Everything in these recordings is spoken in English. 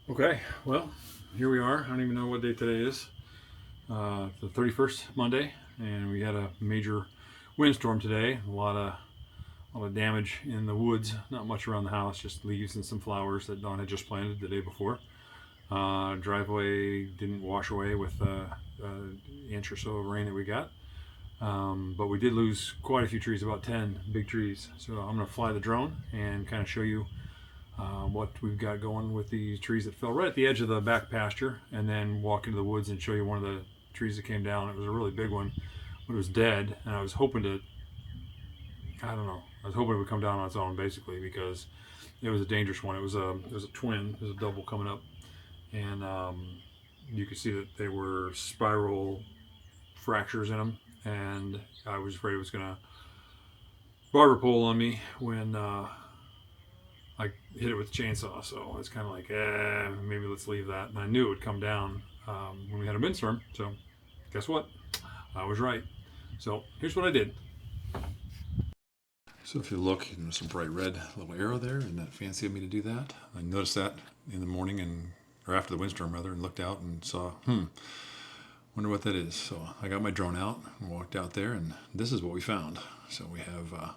Okay, well, here we are. I don't even know what day today is. The 31st Monday, and we had a major windstorm today. A lot of damage in the woods. Not much around the house, just leaves and some flowers that Dawn had just planted the day before. Driveway didn't wash away with an inch or so of rain that we got. But we did lose quite a few trees, about 10 big trees. So I'm going to fly the drone and kind of show you what we've got going with these trees that fell right at the edge of the back pasture, and then walk into the woods and show you one of the trees that came down. It was a really big one, but it was dead, and I was hoping to, I don't know, I was hoping it would come down on its own, basically, because it was a dangerous one. It was a twin, it was a double coming up, and you could see that they were spiral fractures in them, and I was afraid it was gonna barber pole on me when I hit it with a chainsaw. So it's kind of like, maybe let's leave that. And I knew it would come down when we had a windstorm. So guess what? I was right. So here's what I did. So if you look, there's some bright red little arrow there. Isn't that fancy of me to do that? I noticed that in the morning or after the windstorm rather, and looked out and saw, wonder what that is. So I got my drone out and walked out there, and this is what we found. So we have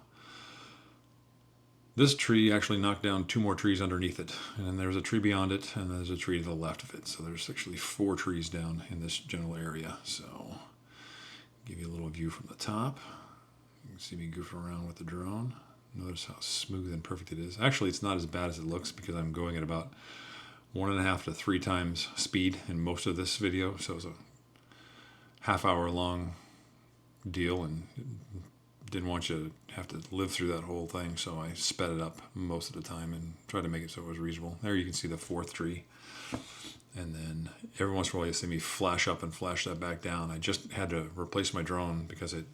this tree actually knocked down two more trees underneath it, and then there's a tree beyond it, and there's a tree to the left of it. So there's actually four trees down in this general area. So give you a little view from the top. You can see me goofing around with the drone. Notice how smooth and perfect it is. Actually, it's not as bad as it looks because I'm going at about 1.5 to 3 times speed in most of this video. So it's a half-hour long deal, and didn't want you to have to live through that whole thing, so I sped it up most of the time and tried to make it so it was reasonable. There you can see the fourth tree, and then every once in a while you see me flash up and flash that back down. I just had to replace my drone because it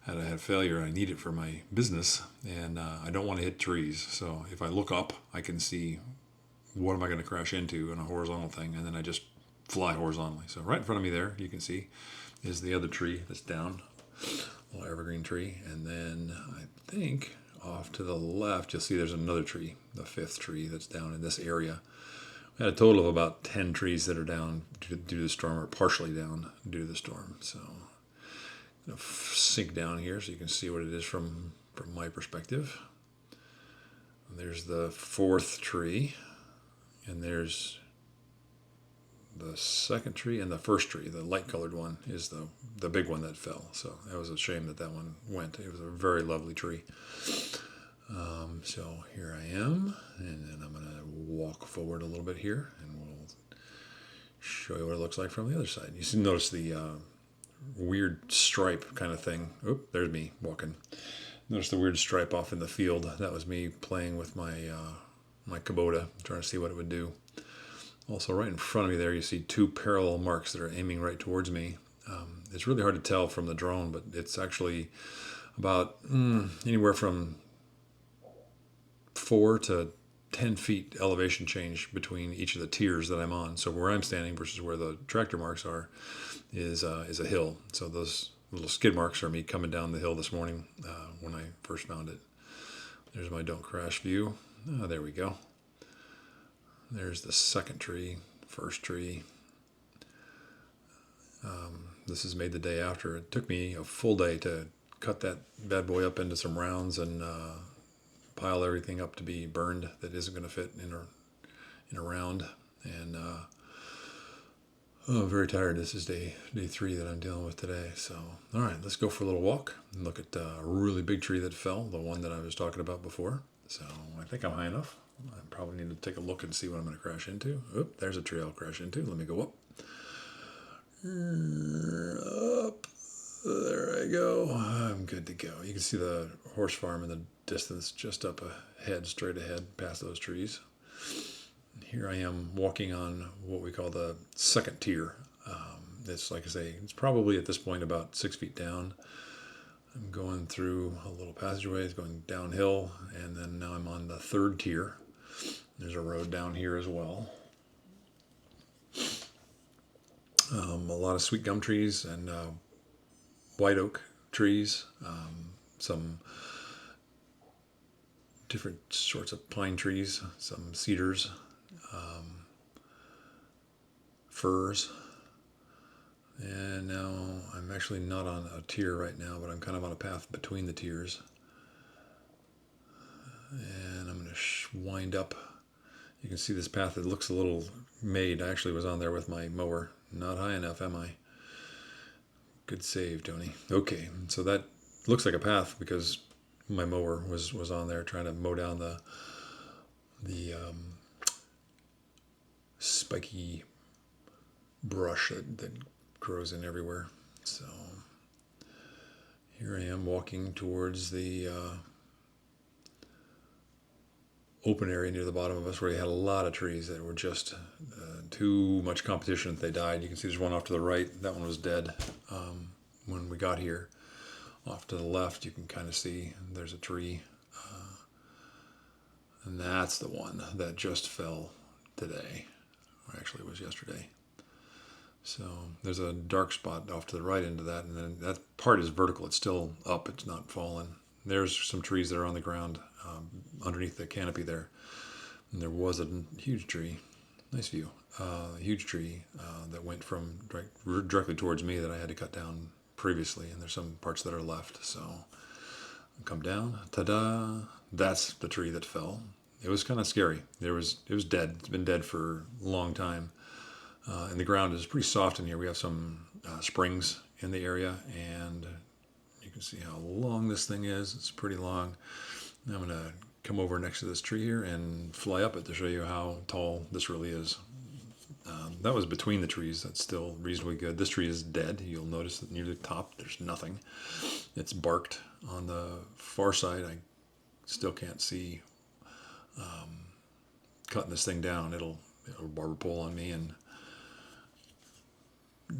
had a failure. I need it for my business, and I don't want to hit trees, so if I look up I can see what am I going to crash into in a horizontal thing, and then I just fly horizontally. So right in front of me there you can see is the other tree that's down, little evergreen tree, and then I think off to the left you'll see there's another tree, the fifth tree that's down in this area. We had a total of about 10 trees that are down due to the storm, or partially down due to the storm. So I'm going to sink down here so you can see what it is from my perspective. And there's the fourth tree, and there's the second tree, and the first tree, the light colored one, is the big one that fell. So that was a shame that one went. It was a very lovely tree. So here I am, and then I'm going to walk forward a little bit here, and we'll show you what it looks like from the other side. You see, notice the weird stripe kind of thing. Oop, there's me walking. Notice the weird stripe off in the field. That was me playing with my my Kubota, trying to see what it would do. Also, right in front of me there, you see two parallel marks that are aiming right towards me. It's really hard to tell from the drone, but it's actually about anywhere from 4 to 10 feet elevation change between each of the tiers that I'm on. So where I'm standing versus where the tractor marks are is a hill. So those little skid marks are me coming down the hill this morning when I first found it. There's my don't crash view. Oh, there we go. There's the second tree, first tree. This is made the day after. It took me a full day to cut that bad boy up into some rounds and pile everything up to be burned that isn't going to fit in a round. And very tired. This is day 3 that I'm dealing with today. So, all right, let's go for a little walk and look at a really big tree that fell, the one that I was talking about before. So I think I'm high enough. I probably need to take a look and see what I'm going to crash into. Oop, there's a tree I'll crash into. Let me go up. Up. There I go. I'm good to go. You can see the horse farm in the distance just up ahead, straight ahead, past those trees. Here I am walking on what we call the second tier. It's like I say, it's probably at this point about 6 feet down. I'm going through a little passageway. It's going downhill, and then now I'm on the third tier. There's a road down here as well. A lot of sweet gum trees and white oak trees, some different sorts of pine trees, some cedars. firs. And now I'm actually not on a tier right now, but I'm kind of on a path between the tiers. And I'm going to wind up. You can see this path, it looks a little made. I actually was on there with my mower. Not high enough, am I? Good save, Tony. Okay, so that looks like a path because my mower was on there trying to mow down the spiky brush that grows in everywhere. So here I am walking towards the open area near the bottom of us where you had a lot of trees that were just too much competition that they died. You can see there's one off to the right. That one was dead when we got here. Off to the left, you can kind of see there's a tree. And that's the one that just fell today. Or actually, it was yesterday. So there's a dark spot off to the right into that. And then that part is vertical. It's still up. It's not fallen. There's some trees that are on the ground underneath the canopy there. And there was a huge tree. Nice view. A huge tree that went from directly towards me that I had to cut down previously, and there's some parts that are left. So I'll come down. Ta-da! That's the tree that fell. It was kind of scary. It was dead. It's been dead for a long time. And the ground is pretty soft in here. We have some springs in the area, and you can see how long this thing is. It's pretty long. I'm going to come over next to this tree here and fly up it to show you how tall this really is. That was between the trees. That's still reasonably good. This tree is dead. You'll notice that near the top there's nothing. It's barked. On the far side, I still can't see cutting this thing down. It'll barber pole on me, and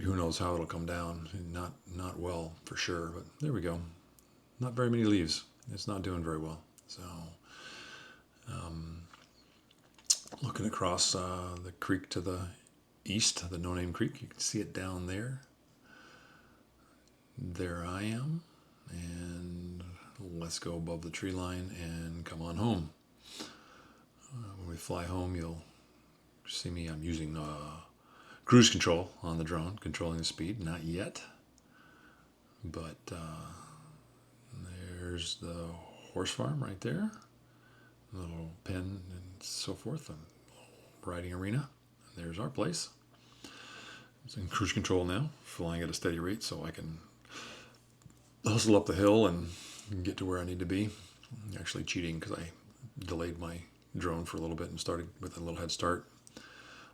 who knows how it'll come down. Not well for sure, but there we go. Not very many leaves. It's not doing very well. So looking across the creek to the east, the No Name Creek, you can see it down there. There I am, and let's go above the tree line and come on home. When we fly home, you'll see me. I'm using cruise control on the drone, controlling the speed. Not yet, but there's the horse farm right there, a little pen and so forth, a riding arena. And there's our place. It's in cruise control now, flying at a steady rate so I can hustle up the hill and get to where I need to be. I'm actually cheating because I delayed my drone for a little bit and started with a little head start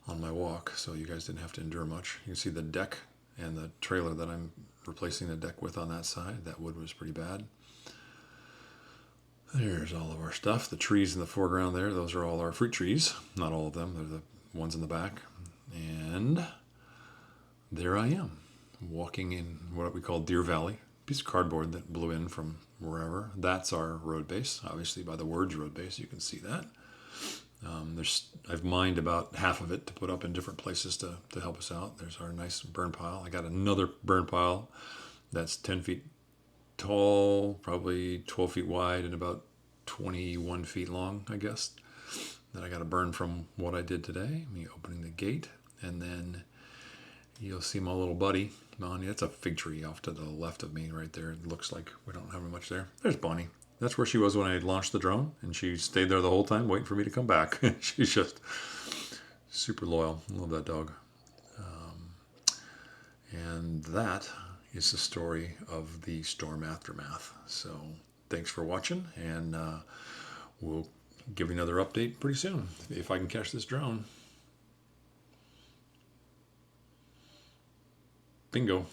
on my walk, so you guys didn't have to endure much. You can see the deck and the trailer that I'm replacing the deck with on that side. That wood was pretty bad. There's all of our stuff. The trees in the foreground there, those are all our fruit trees. Not all of them, they're the ones in the back. And there I am, walking in what we call Deer Valley. Piece of cardboard that blew in from wherever. That's our road base. Obviously by the words road base, you can see that. I've mined about half of it to put up in different places to help us out. There's our nice burn pile. I got another burn pile that's 10 feet tall, probably 12 feet wide, and about 21 feet long, I guess, that I got to burn from what I did today. Me opening the gate, and then you'll see my little buddy, Bonnie. That's a fig tree off to the left of me right there. It looks like we don't have much there. There's Bonnie. That's where she was when I launched the drone, and she stayed there the whole time waiting for me to come back. She's just super loyal. I love that dog. And that is the story of the storm aftermath. So thanks for watching, and we'll give you another update pretty soon if I can catch this drone. Bingo.